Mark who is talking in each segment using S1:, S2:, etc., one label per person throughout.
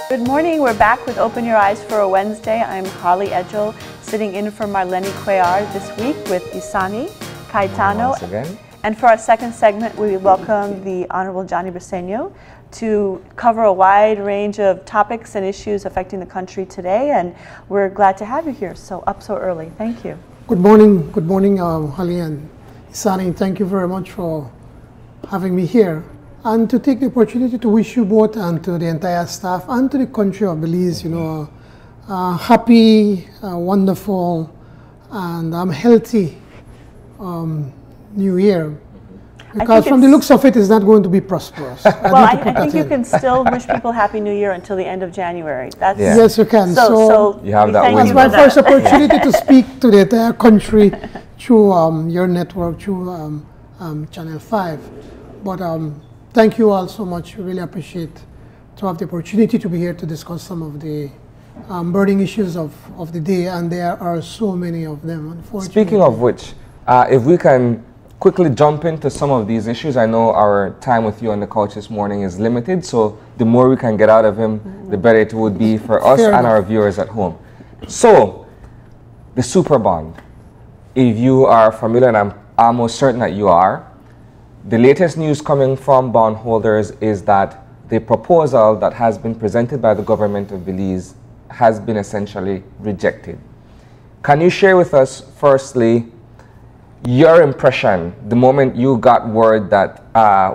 S1: Good morning. We're back with Open Your Eyes for a Wednesday. I'm Holly Edgel, sitting in for Marlene Cuellar this week with Isani Caetano.
S2: Once again.
S1: And for our second segment, we welcome the Honorable Johnny Briceño to cover a wide range of topics and issues affecting the country today. And we're glad to have you here so early. Thank you.
S3: Good morning, Holly and Isani. Thank you very much for having me here. And to take the opportunity to wish you both and to the entire staff and to the country of Belize, happy, wonderful, and healthy New Year. Because from the looks of it, it's not going to be prosperous.
S1: Well, I think you can still wish people Happy New Year until the end of January. That's
S3: Yes, you can.
S1: So
S2: you have that.
S3: That's my first opportunity to speak to the entire country through your network, through Channel 5. But thank you all so much. We really appreciate to have the opportunity to be here to discuss some of the burning issues of the day, and there are so many of them, unfortunately.
S2: Speaking of which, if we can quickly jump into some of these issues. I know our time with you on the couch this morning is limited, so the more we can get out of him, the better it would be for us and our viewers at home. So, the super bond. If you are familiar, and I'm almost certain that you are, the latest news coming from bondholders is that the proposal that has been presented by the government of Belize has been essentially rejected. Can you share with us, firstly, your impression the moment you got word that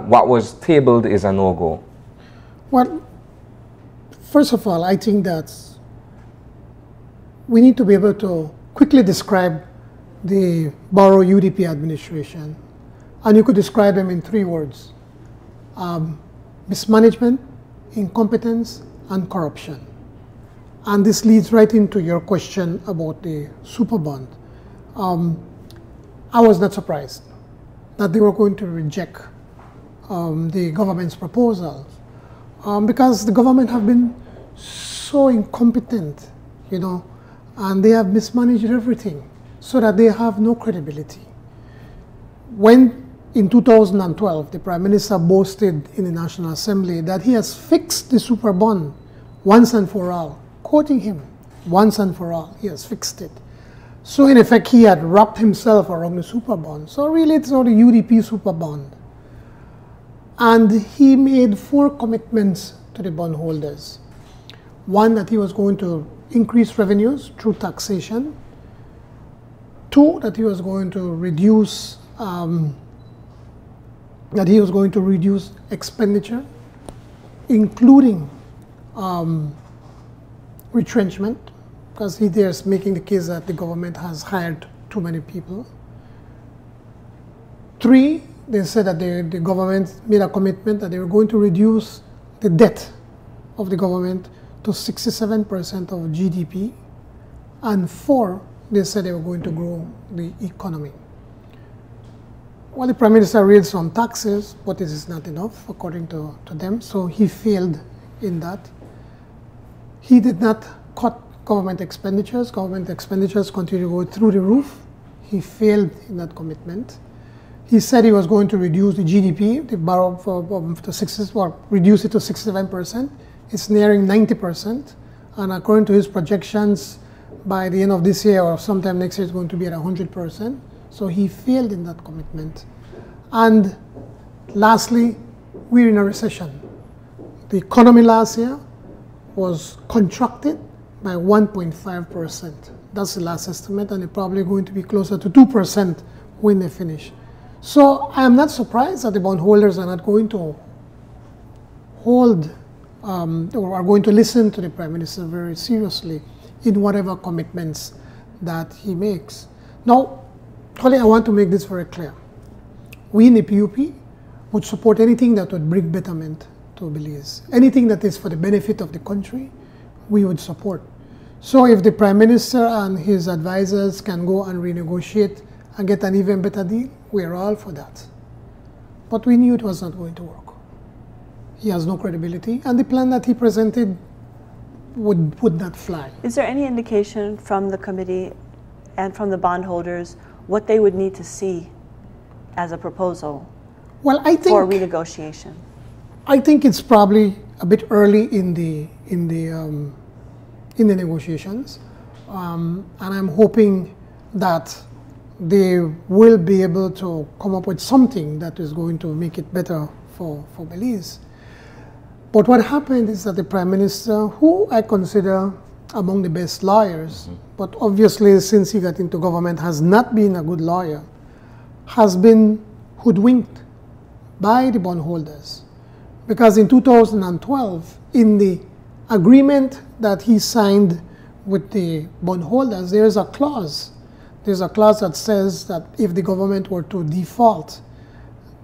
S2: what was tabled is a no-go?
S3: Well, first of all, I think that we need to be able to quickly describe the Barrow UDP administration. And you could describe them in 3 words: mismanagement, incompetence, and corruption. And this leads right into your question about the super bond. I was not surprised that they were going to reject the government's proposals because the government have been so incompetent, and they have mismanaged everything so that they have no credibility. When in 2012, the Prime Minister boasted in the National Assembly that he has fixed the super bond once and for all, quoting him, once and for all, he has fixed it. So in effect, he had wrapped himself around the super bond. So really, it's not a UDP super bond. And he made 4 commitments to the bondholders. 1, that he was going to increase revenues through taxation. 2, that he was going to reduce expenditure, including retrenchment, because he there is making the case that the government has hired too many people. 3, they said that the government made a commitment that they were going to reduce the debt of the government to 67% of GDP. And 4, they said they were going to grow the economy. Well, the Prime Minister raised some taxes, but it is not enough, according to them, so he failed in that. He did not cut government expenditures. Government expenditures continue to go through the roof. He failed in that commitment. He said he was going to reduce the GDP, reduce it to 67%. It's nearing 90%. And according to his projections, by the end of this year or sometime next year, it's going to be at 100%. So he failed in that commitment. And lastly, we're in a recession. The economy last year was contracted by 1.5%. That's the last estimate, and it's probably going to be closer to 2% when they finish. So I am not surprised that the bondholders are not going to hold or are going to listen to the Prime Minister very seriously in whatever commitments that he makes. Now, Holly, I want to make this very clear. We in the PUP would support anything that would bring betterment to Belize. Anything that is for the benefit of the country, we would support. So if the Prime Minister and his advisors can go and renegotiate and get an even better deal, we're all for that. But we knew it was not going to work. He has no credibility, and the plan that he presented would not fly.
S1: Is there any indication from the committee and from the bondholders what they would need to see as a proposal for renegotiation?
S3: I think it's probably a bit early in the in the negotiations, and I'm hoping that they will be able to come up with something that is going to make it better for Belize. But what happened is that the Prime Minister, who I consider among the best lawyers, but obviously since he got into government has not been a good lawyer, has been hoodwinked by the bondholders. Because in 2012, in the agreement that he signed with the bondholders, there's a clause. There's a clause that says that if the government were to default,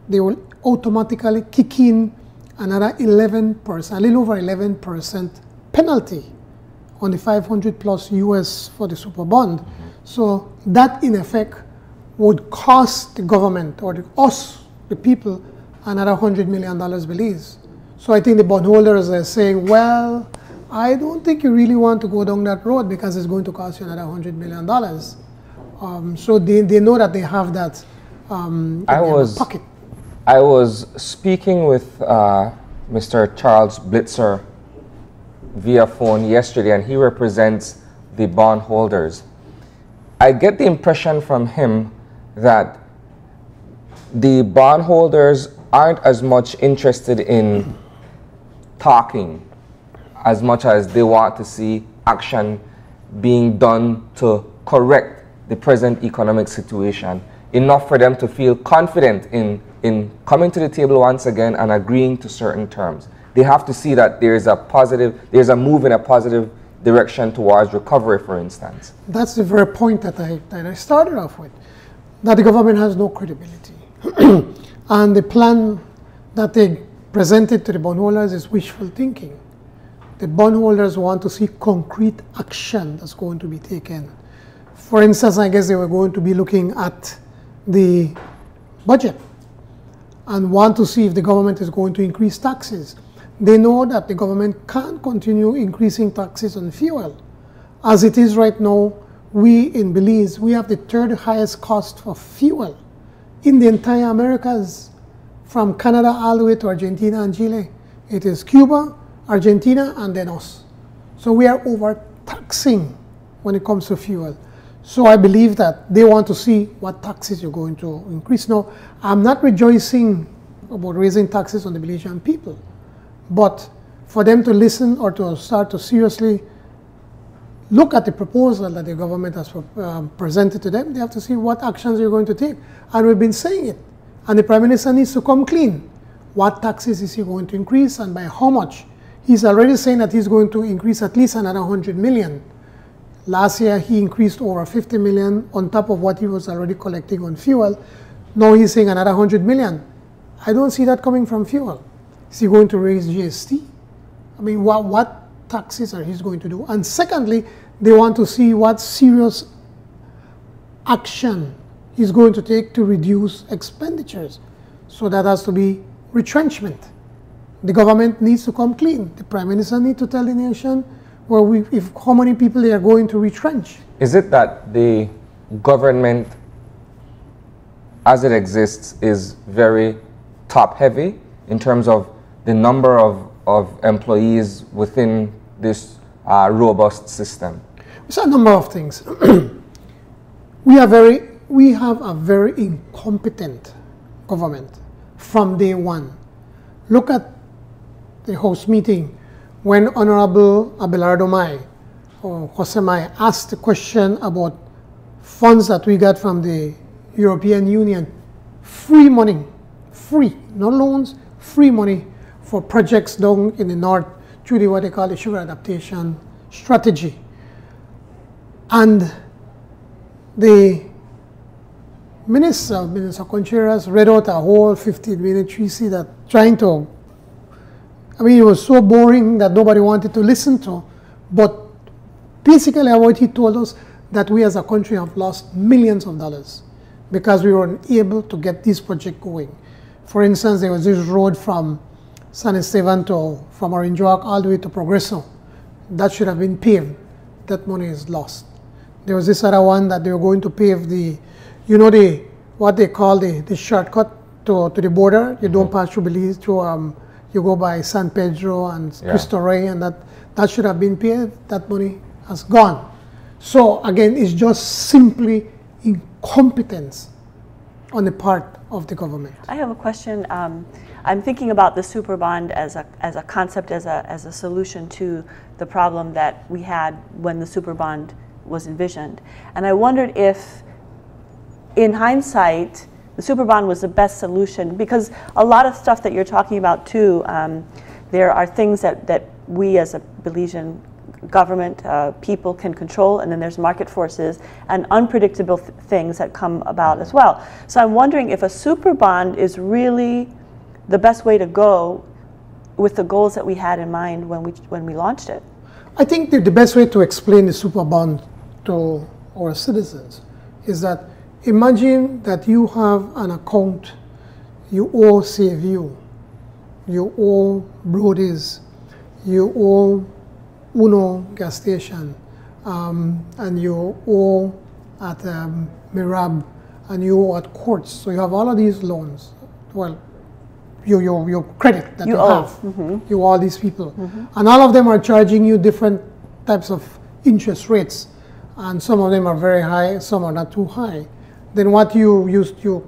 S3: they will automatically kick in another 11%, a little over 11% penalty on the 500 plus US for the super bond. So that in effect would cost the government or us, the people, another $100 million Belize. So I think the bondholders are saying, well, I don't think you really want to go down that road because it's going to cost you another $100 million. So they know that they have that in their pocket.
S2: I was speaking with Mr. Charles Blitzer via phone yesterday, and he represents the bondholders. I get the impression from him that the bondholders aren't as much interested in talking as much as they want to see action being done to correct the present economic situation, enough for them to feel confident in coming to the table once again and agreeing to certain terms. They have to see that there's a move in a positive direction towards recovery, for instance.
S3: That's the very point that I started off with, that the government has no credibility. And the plan that they presented to the bondholders is wishful thinking. The bondholders want to see concrete action that's going to be taken. For instance, I guess they were going to be looking at the budget and want to see if the government is going to increase taxes. They know that the government can't continue increasing taxes on fuel. As it is right now, we in Belize, we have the third highest cost for fuel in the entire Americas, from Canada all the way to Argentina and Chile. It is Cuba, Argentina, and then us. So we are overtaxing when it comes to fuel. So I believe that they want to see what taxes you're going to increase. Now, I'm not rejoicing about raising taxes on the Belizean people, but for them to listen or to start to seriously look at the proposal that the government has presented to them, they have to see what actions you're going to take. And we've been saying it. And the Prime Minister needs to come clean. What taxes is he going to increase and by how much? He's already saying that he's going to increase at least another 100 million. Last year, he increased over 50 million on top of what he was already collecting on fuel. Now he's saying another 100 million. I don't see that coming from fuel. Is he going to raise GST? I mean, what taxes are he going to do? And secondly, they want to see what serious action he's going to take to reduce expenditures. So that has to be retrenchment. The government needs to come clean. The Prime Minister needs to tell the nation how many people they are going to retrench.
S2: Is it that the government, as it exists, is very top-heavy in terms of the number of employees within this robust system?
S3: It's a number of things. We have a very incompetent government from day one. Look at the House meeting when Honorable Abelardo Mai or Jose Mai asked the question about funds that we got from the European Union, free money, free, no loans, free money for projects down in the north through what they call the sugar adaptation strategy. And the Minister Contreras read out a whole 15-minute treatise that trying to, I mean, it was so boring that nobody wanted to listen to. But basically what he told us that we as a country have lost millions of dollars because we were unable to get this project going. For instance, there was this road from San Esteban from Orange Walk all the way to Progreso. That should have been paved. That money is lost. There was this other one that they were going to pave what they call the shortcut to the border. You don't pass through Belize, you go by San Pedro and Cristo Rey, and That should have been paid. That money has gone. So again, it's just simply incompetence on the part of the government.
S1: I have a question. I'm thinking about the super bond as a concept, as a solution to the problem that we had when the super bond was envisioned. And I wondered if, in hindsight, the super bond was the best solution, because a lot of stuff that you're talking about too, there are things that we as a Belizean government, people can control, and then there's market forces and unpredictable things that come about as well. So I'm wondering if a super bond is really the best way to go with the goals that we had in mind when we launched it.
S3: I think the best way to explain the super bond to our citizens is that imagine that you have an account, you owe Saveview, you owe Brody's, you owe Uno gas station, and you owe at Mirab, and you owe at Courts. So you have all of these loans. Well, your credit that you have. Mm-hmm. You owe all these people. Mm-hmm. And all of them are charging you different types of interest rates. And some of them are very high, some are not too high. Then what you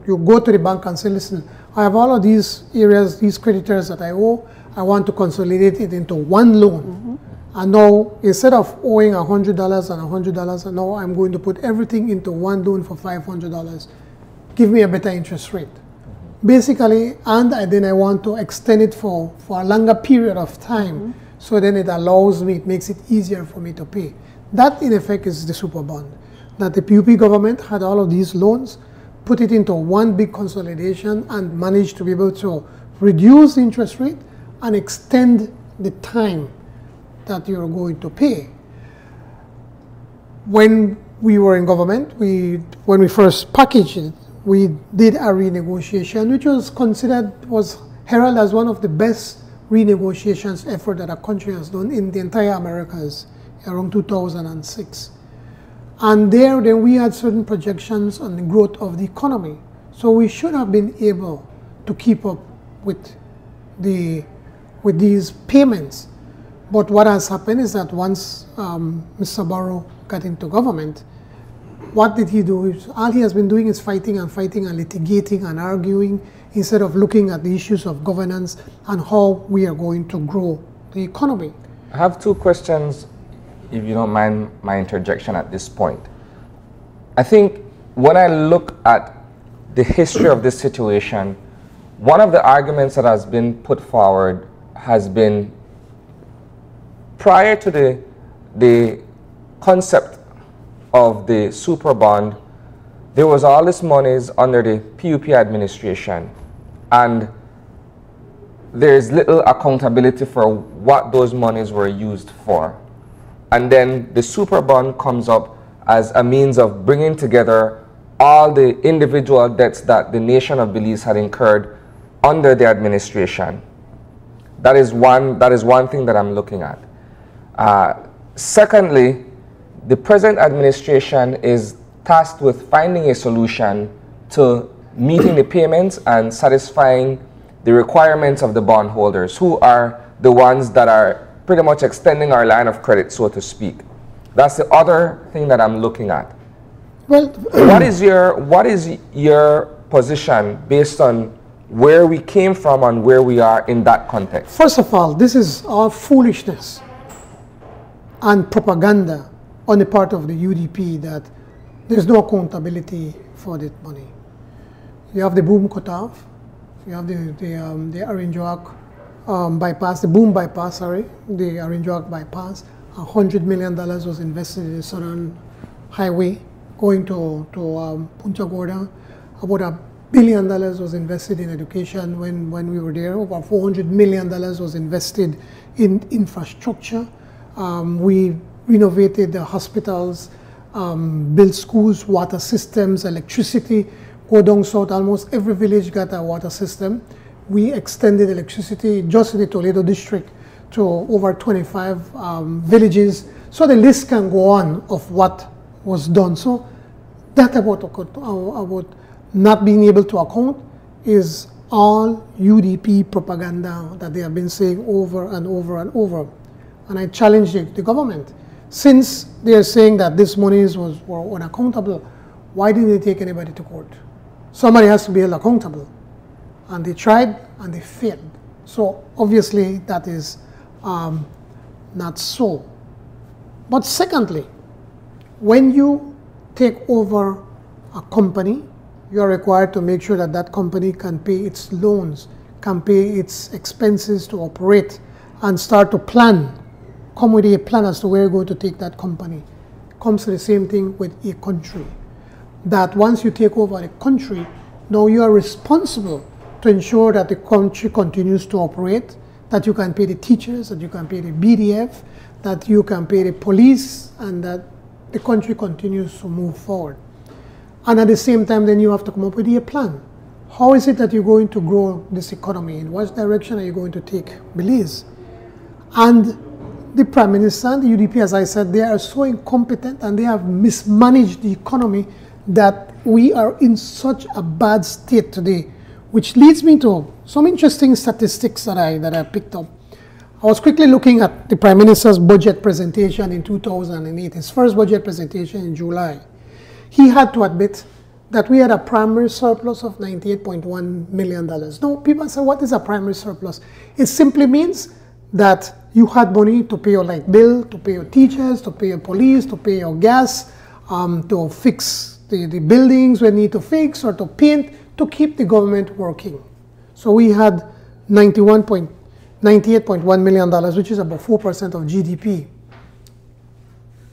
S3: go to the bank and say, listen, I have all of these areas, these creditors that I owe. I want to consolidate it into one loan. Mm-hmm. And now, instead of owing $100 and $100, now I'm going to put everything into one loan for $500. Give me a better interest rate. Mm-hmm. Basically, and then I want to extend it for a longer period of time. Mm-hmm. So then it allows me, it makes it easier for me to pay. That, in effect, is the super bond. That the PUP government had all of these loans, put it into one big consolidation, and managed to be able to reduce the interest rate and extend the time that you're going to pay. When we were in government, when we first packaged it, we did a renegotiation, which was heralded as one of the best renegotiations effort that a country has done in the entire Americas around 2006. And then we had certain projections on the growth of the economy. So we should have been able to keep up with these payments. But what has happened is that once Mr. Barrow got into government, what did he do? All he has been doing is fighting and litigating and arguing instead of looking at the issues of governance and how we are going to grow the economy.
S2: I have two questions, if you don't mind my interjection at this point. I think when I look at the history of this situation, one of the arguments that has been put forward has been, prior to the concept of the super bond, there was all this monies under the PUP administration, and there's little accountability for what those monies were used for. And then the super bond comes up as a means of bringing together all the individual debts that the nation of Belize had incurred under the administration. That is one thing that I'm looking at. Secondly, the present administration is tasked with finding a solution to meeting the payments and satisfying the requirements of the bondholders, who are the ones that are pretty much extending our line of credit, so to speak. That's the other thing that I'm looking at.
S3: Well,
S2: what is your position based on where we came from and where we are in that context?
S3: First of all, this is all foolishness and propaganda on the part of the UDP that there's no accountability for that money. You have the boom cutoff, you have the Arinjoak bypass, the boom bypass, sorry, the Arinjoak bypass. $100 million was invested in the Southern Highway going to Punta Gorda. About $1 billion was invested in education when we were there. Over $400 million was invested in infrastructure. We renovated the hospitals, built schools, water systems, electricity. Go down south, almost every village got a water system. We extended electricity just in the Toledo district to over 25 villages. So the list can go on of what was done. So that about not being able to account is all UDP propaganda that they have been saying over and over and over. and I challenged the government. Since they are saying that this money were unaccountable, why didn't they take anybody to court? Somebody has to be held accountable. And they tried and they failed. So obviously that is not so. But secondly, when you take over a company, you are required to make sure that that company can pay its loans, can pay its expenses to operate, and start to plan, come with a plan as to where you're going to take that company. Comes to the same thing with a country. That once you take over a country, now you are responsible to ensure that the country continues to operate, that you can pay the teachers, that you can pay the BDF, that you can pay the police, and that the country continues to move forward. And at the same time, then you have to come up with a plan. How is it that you're going to grow this economy? In what direction are you going to take Belize? And the Prime Minister and the UDP, as I said, they are so incompetent and they have mismanaged the economy that we are in such a bad state today, which leads me to some interesting statistics that I picked up. I was quickly looking at the Prime Minister's budget presentation in 2008, his first budget presentation in July. He had to admit that we had a primary surplus of $98.1 million. Now, people say, what is a primary surplus? It simply means that you had money to pay your light bill, to pay your teachers, to pay your police, to pay your gas, to fix the buildings we need to fix or to paint, to keep the government working. So we had $98.1 million, which is about 4% of GDP.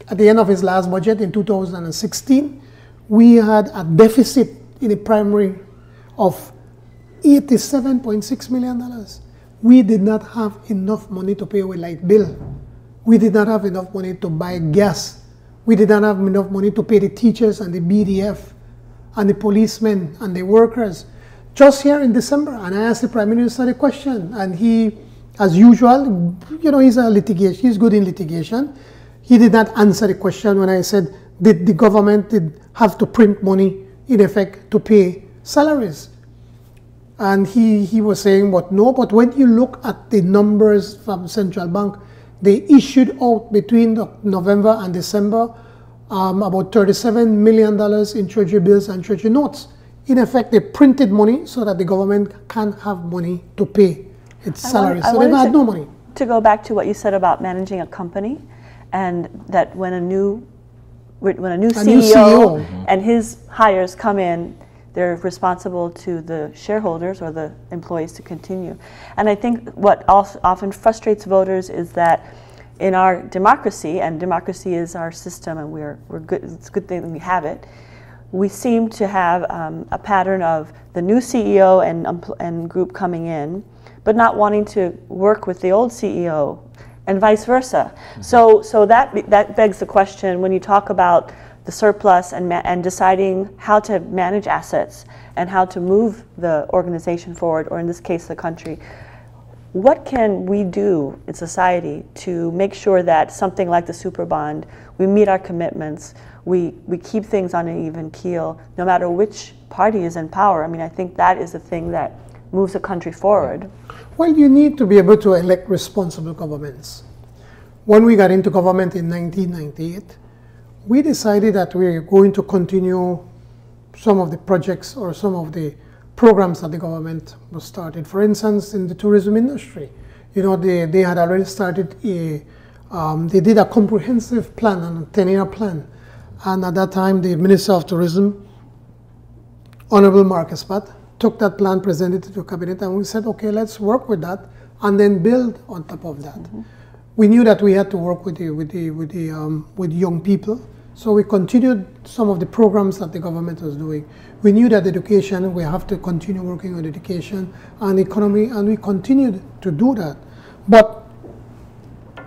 S3: At the end of his last budget in 2016, we had a deficit in the primary of $87.6 million. We did not have enough money to pay our light bill. We did not have enough money to buy gas. We did not have enough money to pay the teachers and the BDF and the policemen and the workers. Just here in December, and I asked the Prime Minister the question, and he, as usual, you know, he's good in litigation. He did not answer the question when I said, did the government have to print money, in effect, to pay salaries? And he was saying, but no, but when you look at the numbers from Central Bank, they issued out between November and December about $37 million in treasury bills and treasury notes. In effect, they printed money so that the government can have money to pay its salaries. So they've had no money.
S1: To go back to what you said about managing a company, and that when a new CEO and his hires come in, they're responsible to the shareholders or the employees to continue. And I think what often frustrates voters is that in our democracy, and democracy is our system, and we're good. It's a good thing that we have it. We seem to have a pattern of the new CEO and group coming in, but not wanting to work with the old CEO, and vice versa. Mm-hmm. So that begs the question, when you talk about the surplus and deciding how to manage assets and how to move the organization forward, or in this case the country, what can we do in society to make sure that something like the super bond, we meet our commitments, we keep things on an even keel, no matter which party is in power? I mean, I think that is the thing that moves a country forward.
S3: Well, you need to be able to elect responsible governments. When we got into government in 1998, we decided that we were going to continue some of the projects or some of the programs that the government was started. For instance, in the tourism industry, you know, they had already started they did a comprehensive plan, a 10-year plan. And at that time, the Minister of Tourism, Honorable Mark Espat, took that plan, presented it to cabinet, and we said, okay, let's work with that and then build on top of that. Mm-hmm. We knew that we had to work with young people, so we continued some of the programs that the government was doing. We knew that education, we have to continue working on education and economy, and we continued to do that. But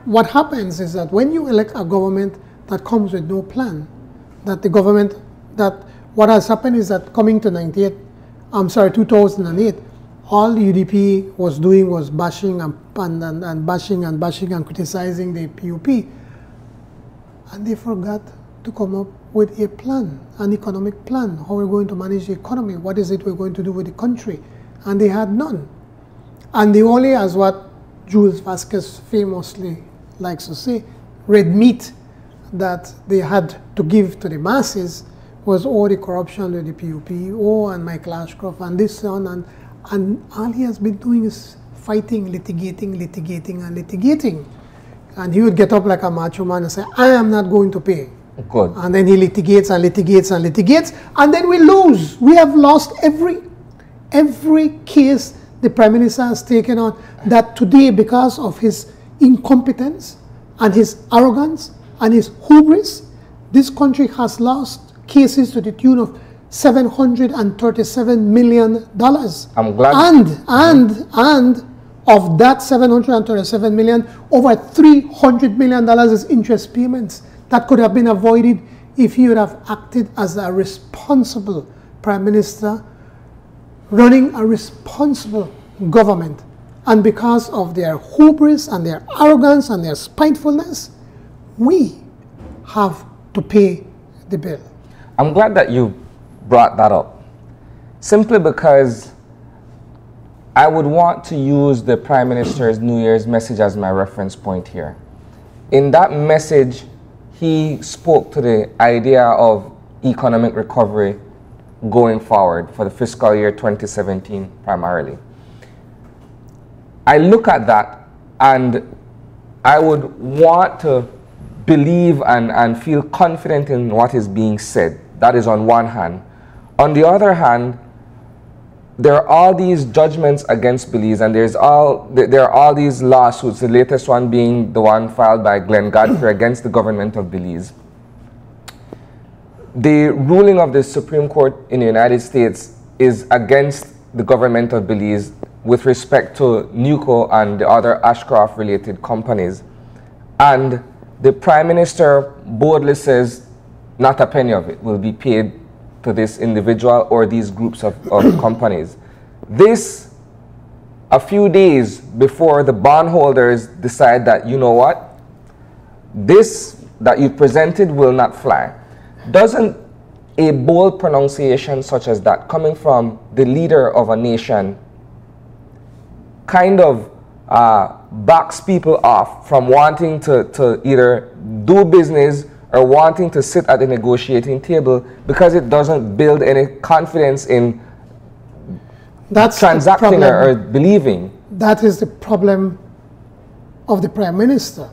S3: what happens is that when you elect a government that comes with no plan, what has happened is that coming to 2008, all the UDP was doing was bashing and criticizing the PUP. And they forgot to come up with a plan, an economic plan, how we're going to manage the economy, what is it we're going to do with the country. And they had none. And they only, as what Jules Vasquez famously likes to say, red meat that they had to give to the masses was all the corruption with the PUPO and Michael Ashcroft and this on, and all he has been doing is fighting, litigating, and litigating. And he would get up like a macho man and say, I am not going to pay.
S2: Good.
S3: And then he litigates and litigates and litigates, and then we lose. We have lost every case the Prime Minister has taken on, that today, because of his incompetence and his arrogance and his hubris, this country has lost cases to the tune of $737 million.
S2: I'm glad.
S3: And of that $737 million, over $300 million is interest payments that could have been avoided if he would have acted as a responsible Prime Minister running a responsible government. And because of their hubris and their arrogance and their spitefulness, we have to pay the bill.
S2: I'm glad that you brought that up, simply because I would want to use the Prime Minister's New Year's message as my reference point here. In that message, he spoke to the idea of economic recovery going forward for the fiscal year 2017 primarily. I look at that and I would want to believe and feel confident in what is being said. That is on one hand. On the other hand, there are all these judgments against Belize, and there are all these lawsuits, the latest one being the one filed by Glenn Godfrey against the government of Belize. The ruling of the Supreme Court in the United States is against the government of Belize with respect to NUCO and the other Ashcroft-related companies. And the Prime Minister boldly says not a penny of it will be paid to this individual or these groups of companies. This, a few days before the bondholders decide that, you know what, this that you presented will not fly. Doesn't a bold pronunciation such as that coming from the leader of a nation kind of backs people off from wanting to either do business or wanting to sit at the negotiating table, because it doesn't build any confidence in transacting or believing?
S3: That is the problem of the Prime Minister.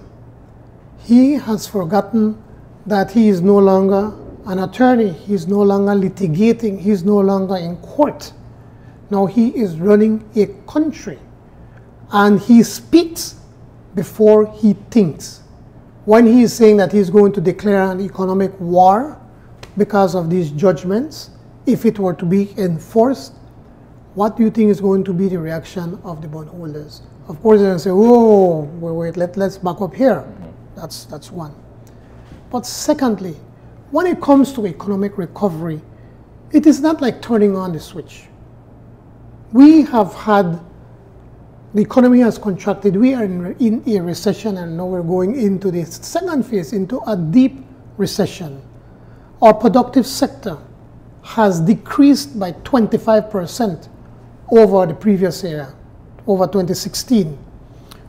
S3: He has forgotten that he is no longer an attorney, he is no longer litigating, he is no longer in court. Now he is running a country, and he speaks before he thinks. When he is saying that he's going to declare an economic war because of these judgments, if it were to be enforced, what do you think is going to be the reaction of the bondholders? Of course, they're going to say, "Oh, wait, let's back up here." That's one. But secondly, when it comes to economic recovery, it is not like turning on the switch. We have had, the economy has contracted, we are in a recession, and now we're going into the second phase, into a deep recession. Our productive sector has decreased by 25% over the previous year, over 2016.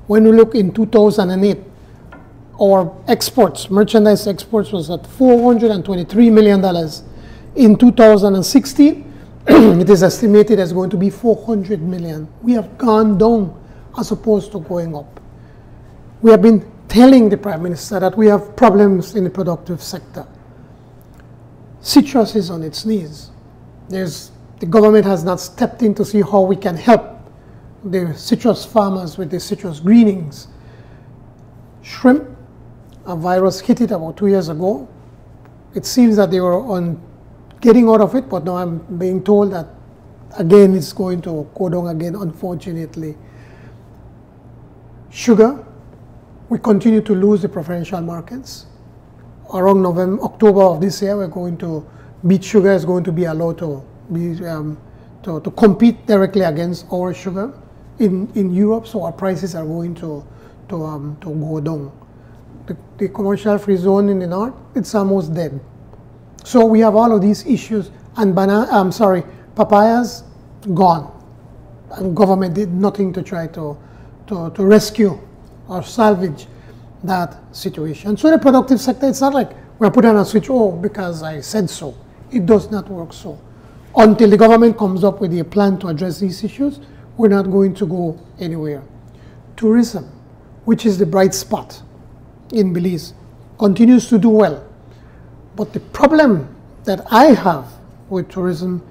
S3: When we look in 2008, our exports, merchandise exports, was at $423 million. In 2016, it is estimated as going to be 400 million. We have gone down as opposed to going up. We have been telling the Prime Minister that we have problems in the productive sector. Citrus is on its knees. The government has not stepped in to see how we can help the citrus farmers with the citrus greenings. Shrimp, a virus hit it about 2 years ago. It seems that they were on getting out of it, but now I'm being told that again it's going to go down again, unfortunately. Sugar, we continue to lose the preferential markets. Around October of this year, we're going to, beet sugar is going to be allowed to be to compete directly against our sugar in Europe, so our prices are going to go down. The commercial free zone in the north, it's almost dead. So we have all of these issues, and papayas gone, and government did nothing to try to rescue or salvage that situation. So the productive sector, it's not like we're putting on a switch, oh, because I said so. It does not work so. Until the government comes up with a plan to address these issues, we're not going to go anywhere. Tourism, which is the bright spot in Belize, continues to do well. But the problem that I have with tourism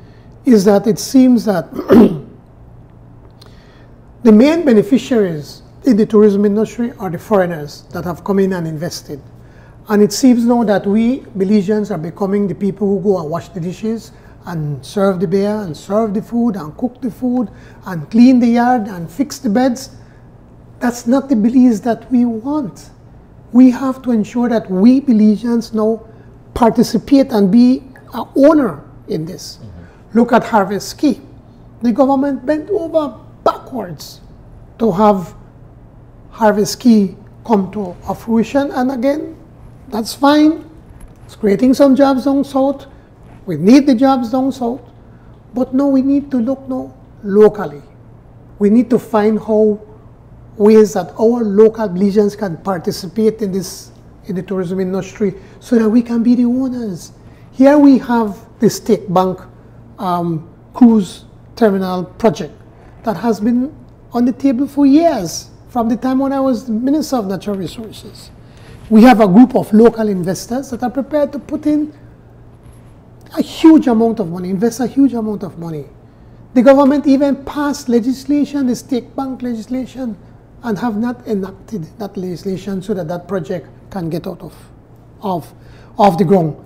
S3: is that it seems that the main beneficiaries in the tourism industry are the foreigners that have come in and invested. And it seems now that we Belizeans are becoming the people who go and wash the dishes and serve the beer and serve the food and cook the food and clean the yard and fix the beds. That's not the Belize that we want. We have to ensure that we Belizeans now participate and be an owner in this. Look at Harvest Key. The government bent over backwards to have Harvest Key come to a fruition, and again, that's fine. It's creating some jobs down south. We need the jobs down south. But now we need to look now locally. We need to find ways that our local Belizeans can participate in the tourism industry so that we can be the owners. Here we have the State Bank cruise terminal project that has been on the table for years, from the time when I was the Minister of Natural Resources. We have a group of local investors that are prepared to put in a huge amount of money, invest a huge amount of money. The government even passed legislation, the State Bank legislation, and have not enacted that legislation so that that project can get out of the ground.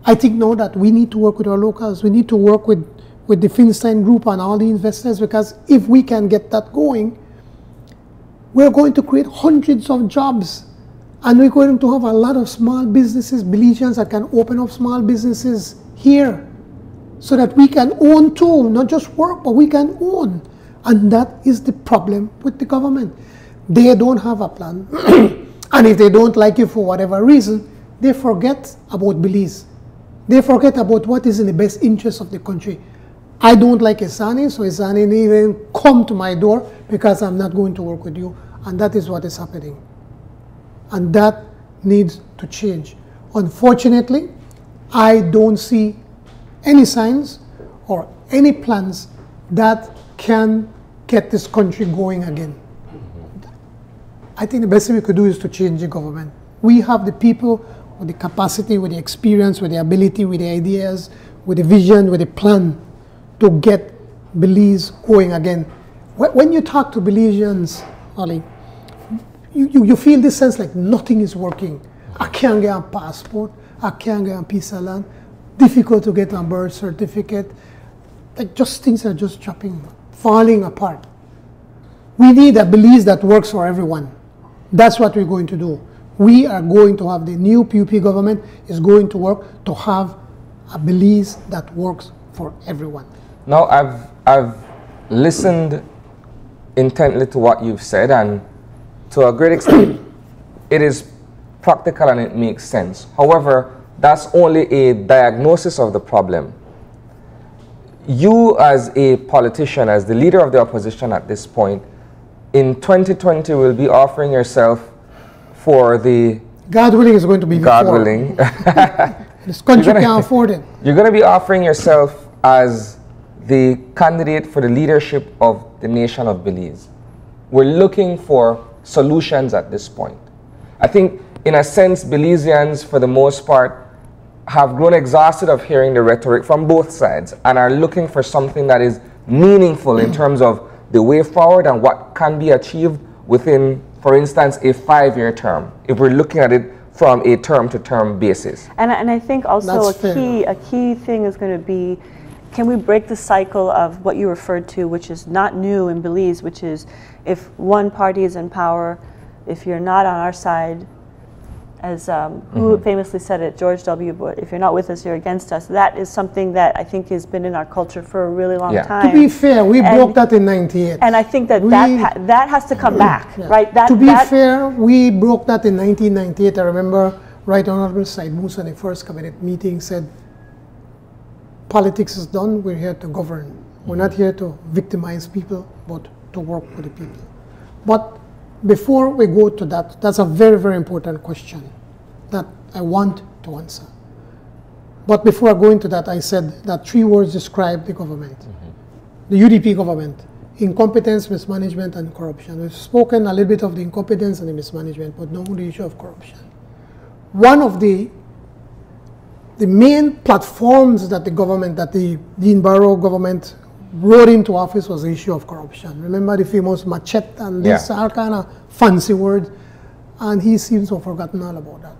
S3: I think now that we need to work with our locals. We need to work with the Finstein Group and all the investors, because if we can get that going, we're going to create hundreds of jobs, and we're going to have a lot of small businesses, Belizeans that can open up small businesses here so that we can own too, not just work, but we can own. And that is the problem with the government. They don't have a plan. And if they don't like you for whatever reason, they forget about Belize. They forget about what is in the best interest of the country. I don't like Isani, so Isani didn't even come to my door because I'm not going to work with you. And that is what is happening. And that needs to change. Unfortunately, I don't see any signs or any plans that can get this country going again. I think the best thing we could do is to change the government. We have the people with the capacity, with the experience, with the ability, with the ideas, with the vision, with the plan to get Belize going again. When you talk to Belizeans, Ollie, you feel this sense like nothing is working. I can't get a passport. I can't get a piece of land. Difficult to get a birth certificate. Like just things are just falling apart. We need a Belize that works for everyone. That's what we're going to do. We are going to have the new PUP government is going to work to have a Belize that works for everyone.
S2: Now, I've listened intently to what you've said, and to a great extent, it is practical and it makes sense. However, that's only a diagnosis of the problem. You as a politician, as the leader of the opposition at this point, in 2020 will be offering yourself for the...
S3: God willing is going to be
S2: God
S3: before.
S2: willing.
S3: This country can't afford it.
S2: You're going to be offering yourself as the candidate for the leadership of the nation of Belize. We're looking for solutions at this point. I think, in a sense, Belizeans, for the most part, have grown exhausted of hearing the rhetoric from both sides and are looking for something that is meaningful in terms of the way forward and what can be achieved within, for instance, a 5-year term, if we're looking at it from a term-to-term basis.
S1: And I think also a key thing is going to be, can we break the cycle of what you referred to, which is not new in Belize, which is if one party is in power, if you're not on our side, as who famously said it, George W. Bush, if you're not with us, you're against us. That is something that I think has been in our culture for a really long time.
S3: To be fair, we broke that in '98.
S1: And I think that that has to come back, right?
S3: To be fair, we broke that in 1998. I remember Right Honorable Said Musa in the first cabinet meeting said, politics is done, we're here to govern. We're not here to victimize people, but to work with the people. But before we go to that, that's a very, very important question that I want to answer. But before I go into that, I said that 3 words describe the government, the UDP government: incompetence, mismanagement, and corruption. We've spoken a little bit of the incompetence and the mismanagement, but not the issue of corruption. One of the main platforms that the government, that the Dean Barrow government rode into office was the issue of corruption. Remember the famous machete and this all kind of fancy word, and he seems to have forgotten all about that.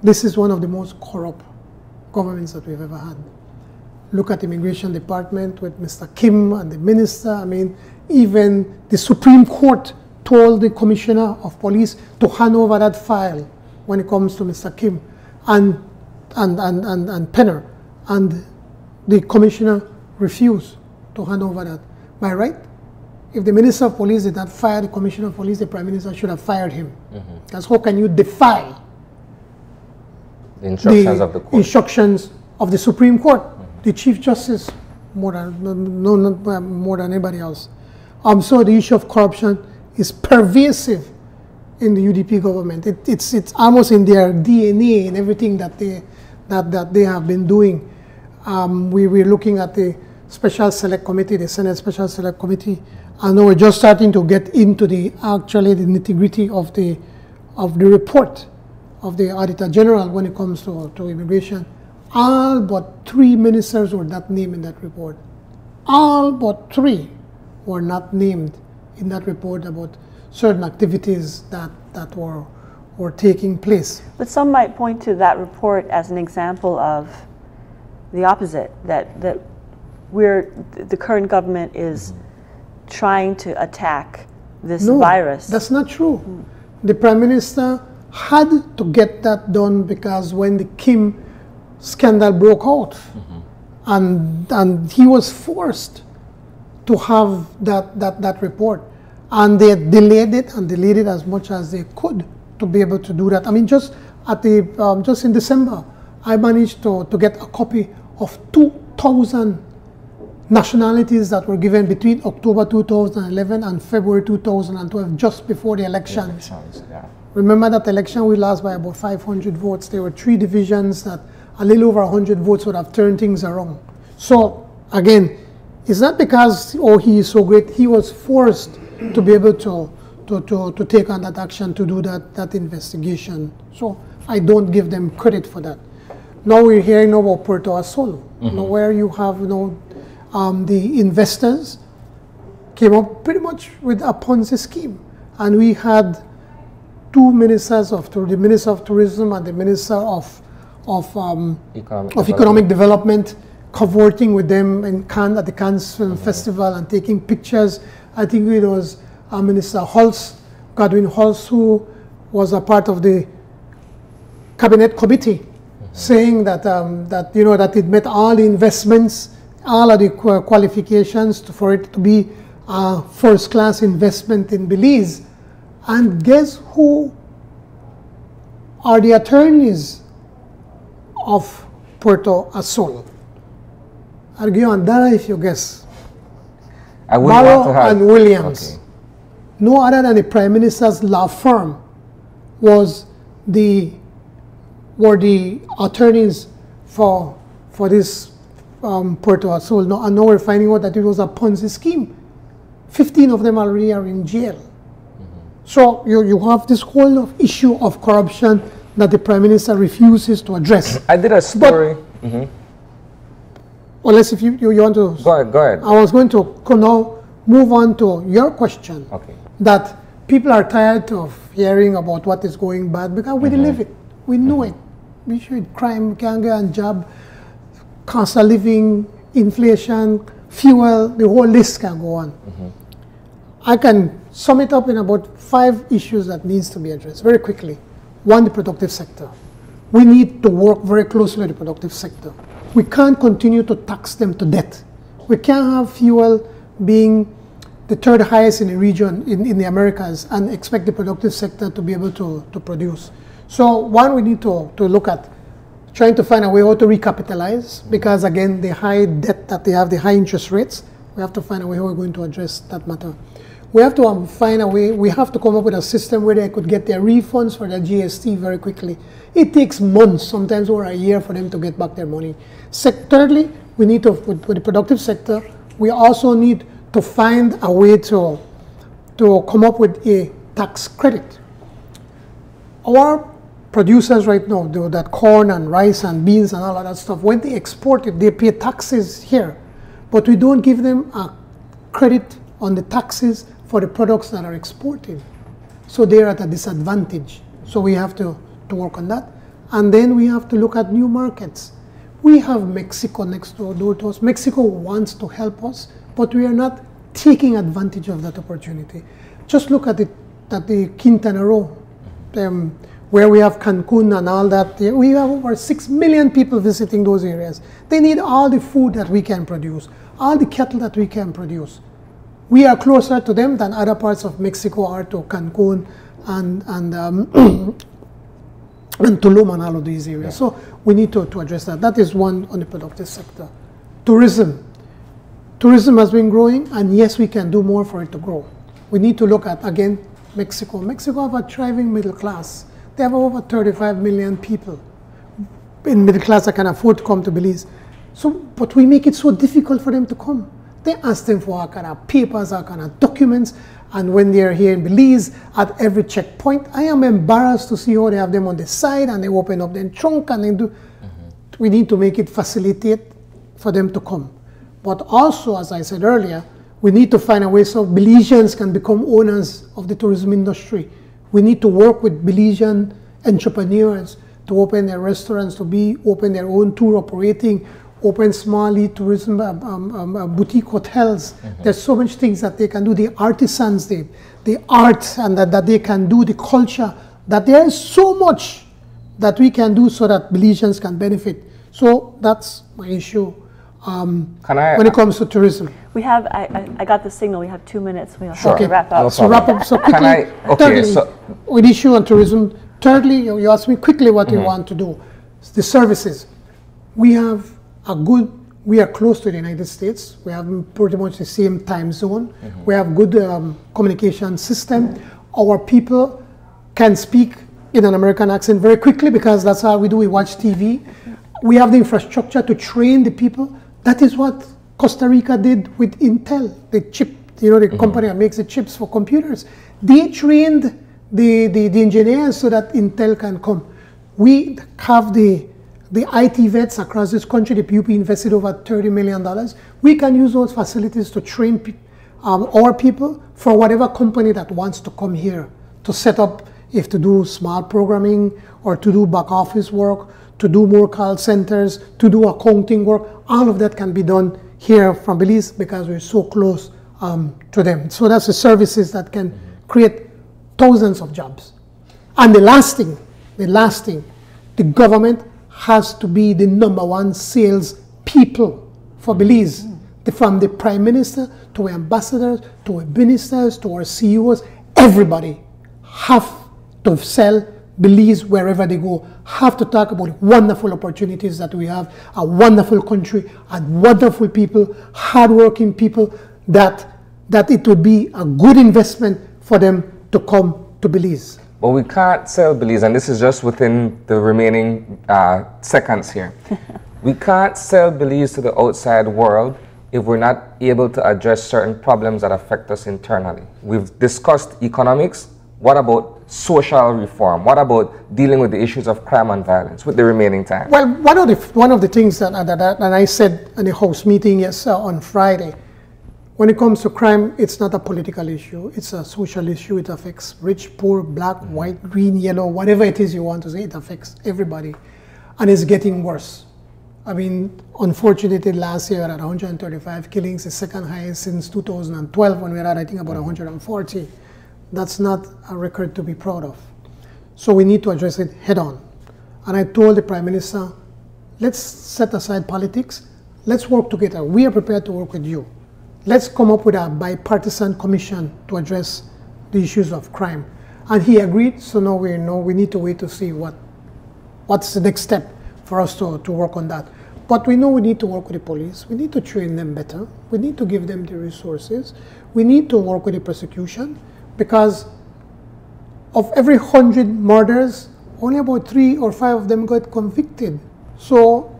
S3: This is one of the most corrupt governments that we've ever had. Look at the immigration department with Mr. Kim and the minister. I mean, even the Supreme Court told the commissioner of police to hand over that file when it comes to Mr. Kim and Penner, and the commissioner refused to hand over that. By right, if the minister of police did not fire the commissioner of police, the prime minister should have fired him. Because how can you defy
S2: the instructions of the court,
S3: instructions of the Supreme Court, the Chief Justice, more than anybody else? So the issue of corruption is pervasive in the UDP government. It's almost in their DNA, in everything that they have been doing. We were looking at the Special Select Committee, the Senate Special Select Committee, and now we're just starting to get into the nitty-gritty of the report of the Auditor General when it comes to immigration. All but 3 ministers were not named in that report. All but 3 were not named in that report about certain activities that were taking place.
S1: But some might point to that report as an example of the opposite, that the current government is trying to attack this virus.
S3: That's not true. The Prime Minister had to get that done because when the Kim scandal broke out, and he was forced to have that report, and they delayed it and delayed it as much as they could to be able to do that. I mean, just in December, I managed to get a copy of 2,000 nationalities that were given between October 2011 and February 2012, just before the elections. Remember that election, we lost by about 500 votes. There were 3 divisions that a little over 100 votes would have turned things around. So again, it's not because, he is so great. He was forced to be able to take on that action, to do that investigation. So I don't give them credit for that. Now we're hearing about Puerto Azul, where you have the investors came up pretty much with a Ponzi scheme, and we had 2 ministers the Minister of Tourism and the Minister of Economic Development, cavorting with them at the Cannes Film Festival and taking pictures. I think it was Minister Godwin Hulse, who was a part of the cabinet committee, saying that that it met all the investments, all of the qualifications for it to be a first-class investment in Belize. And guess who are the attorneys of Puerto Azul? I'll give you on that if you guess. Barrow and Williams. Okay. No other than the Prime Minister's law firm were the attorneys for this Puerto Azul. And now we're finding out that it was a Ponzi scheme. 15 of them already are in jail. So you have this whole issue of corruption that the Prime Minister refuses to address.
S2: I did a story.
S3: Unless if you want to...
S2: Go ahead.
S3: I was going to now move on to your question.
S2: Okay.
S3: That people are tired of hearing about what is going bad because we live it. We know it. We should crime, can't get a job, cost of living, inflation, fuel, the whole list can go on. I can sum it up in about 5 issues that needs to be addressed very quickly. 1, the productive sector. We need to work very closely with the productive sector. We can't continue to tax them to death. We can't have fuel being the 3rd highest in the region, in the Americas, and expect the productive sector to be able to produce. So 1, we need to look at trying to find a way how to recapitalize, because again, the high debt that they have, the high interest rates, we have to find a way how we're going to address that matter. We have to find a way, we have to come up with a system where they could get their refunds for their GST very quickly. It takes months, sometimes over a year, for them to get back their money. Thirdly, we need to, with the productive sector, we also need to find a way to come up with a tax credit. Our producers right now do that corn and rice and beans and all of that stuff. When they export it, they pay taxes here, but we don't give them a credit on the taxes for the products that are exported. So they're at a disadvantage. So we have to work on that. And then we have to look at new markets. We have Mexico next door to us. Mexico wants to help us, but we are not taking advantage of that opportunity. Just look at the Quintana Roo, where we have Cancun and all that. We have over 6 million people visiting those areas. They need all the food that we can produce, all the cattle that we can produce. We are closer to them than other parts of Mexico are to Cancun and Tulum and all of these areas. Yeah. So we need to address that. That is one on the productive sector. Tourism. Tourism has been growing, and yes, we can do more for it to grow. We need to look at, again, Mexico. Mexico have a thriving middle class. They have over 35 million people in middle class that can afford to come to Belize. So, but we make it so difficult for them to come. They ask them for all kind of papers, all kind of documents, and when they're here in Belize, at every checkpoint, I am embarrassed to see how they have them on the side, and they open up their trunk, and they do. We need to make it facilitate for them to come. But also, as I said earlier, we need to find a way so Belizeans can become owners of the tourism industry. We need to work with Belizean entrepreneurs to open their restaurants, to open their own tour operating, open small tourism boutique hotels. There's so much things that they can do. The artisans, the art, and that they can do, the culture, that there is so much that we can do so that Belizeans can benefit. So that's my issue when it comes to tourism.
S1: We have, I got the signal, we have 2 minutes. We have
S2: Sure.
S1: to wrap up.
S2: No
S3: So wrap up so quickly. Thirdly, with issue on tourism. Thirdly, you asked me quickly what we want to do. The services. We have we are close to the United States. We have pretty much the same time zone. We have good communication system. Our people can speak in an American accent very quickly because that's how we do. We watch TV. We have the infrastructure to train the people. That is what Costa Rica did with Intel, the chip, the company that makes the chips for computers. They trained the engineers so that Intel can come. We have the IT vets across this country. The PUP invested over $30 million. We can use those facilities to train our people for whatever company that wants to come here to set up, if to do small programming or to do back office work, to do more call centers, to do accounting work. All of that can be done here from Belize because we're so close to them. So that's the services that can create thousands of jobs. And the last thing, the government has to be the #1 sales people for Belize. From the Prime Minister to ambassadors, to ministers, to our CEOs, everybody have to sell Belize wherever they go, have to talk about wonderful opportunities that we have, a wonderful country, and wonderful people, hardworking people, that it would be a good investment for them to come to Belize.
S2: But we can't sell Belize, and this is just within the remaining seconds here. We can't sell Belize to the outside world if we're not able to address certain problems that affect us internally. We've discussed economics. What about social reform? What about dealing with the issues of crime and violence with the remaining time?
S3: Well, one of the things that I said in the House meeting on Friday, when it comes to crime, it's not a political issue. It's a social issue. It affects rich, poor, black, white, green, yellow, whatever it is you want to say. It affects everybody. And it's getting worse. I mean, unfortunately, last year at 135 killings, the second highest since 2012 when we were at, I think, about 140. That's not a record to be proud of. So we need to address it head on. And I told the Prime Minister, let's set aside politics. Let's work together. We are prepared to work with you. Let's come up with a bipartisan commission to address the issues of crime. And he agreed, so now we need to wait to see what's the next step for us to work on that. But we know we need to work with the police. We need to train them better. We need to give them the resources. We need to work with the prosecution, because of every 100 murders, only about 3 or 5 of them got convicted. So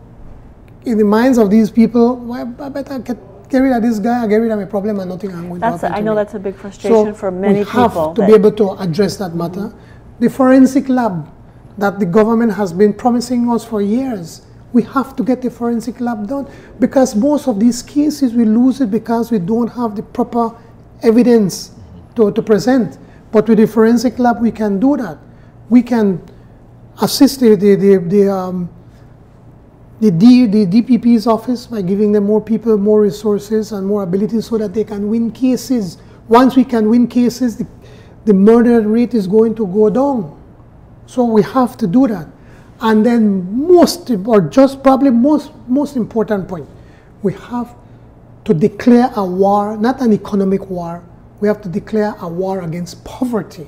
S3: in the minds of these people, well, I better get rid of this guy, I get rid of my problem, and nothing I'm going to happen to me.
S1: I know that's a big frustration for many people.
S3: We have to be able to address that matter. The forensic lab that the government has been promising us for years, we have to get the forensic lab done, because most of these cases we lose it because we don't have the proper evidence to present. But with the forensic lab, we can do that. We can assist the DPP's office by giving them more people, more resources, and more abilities so that they can win cases. Once we can win cases, the murder rate is going to go down. So we have to do that. And then most important point, we have to declare a war, not an economic war. We have to declare a war against poverty,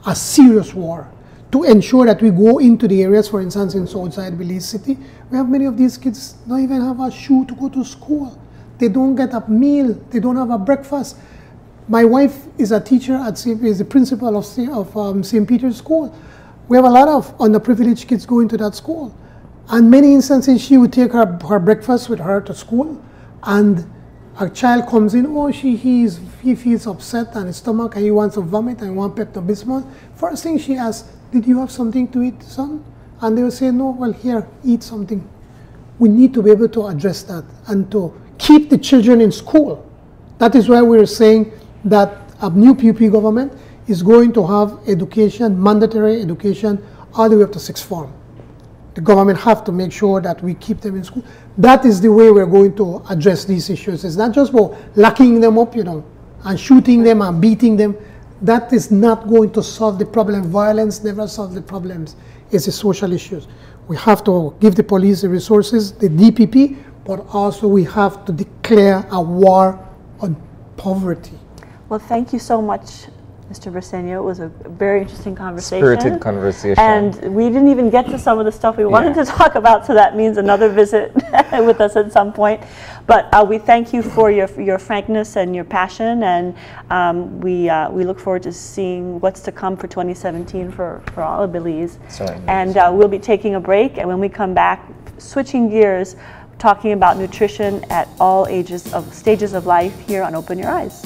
S3: a serious war, to ensure that we go into the areas, for instance, in Southside Belize City. We have many of these kids don't even have a shoe to go to school. They don't get a meal. They don't have a breakfast. My wife is a teacher is the principal of St. Peter's School. We have a lot of underprivileged kids going to that school. And many instances, she would take her breakfast with her to school, and a child comes in, oh, he feels upset and his stomach, and he wants to vomit and want Pepto-Bismol. First thing she asks, did you have something to eat, son? And they will say, no, well, here, eat something. We need to be able to address that and to keep the children in school. That is why we're saying that a new PUP government is going to have education, mandatory education, all the way up to 6th form. The government have to make sure that we keep them in school. That is the way we're going to address these issues. It's not just about locking them up, and shooting them and beating them. That is not going to solve the problem. Violence never solves the problems. It's the social issues. We have to give the police the resources, the DPP, but also we have to declare a war on poverty.
S1: Well, thank you so much, Mr. Briceño. It was a very interesting conversation.
S2: Spirited conversation.
S1: And we didn't even get to some of the stuff we wanted to talk about, so that means another visit with us at some point. But we thank you for your frankness and your passion, and we look forward to seeing what's to come for 2017 for all of Belize.
S2: Certainly.
S1: And we'll be taking a break, and when we come back, switching gears, talking about nutrition at all stages of life here on Open Your Eyes.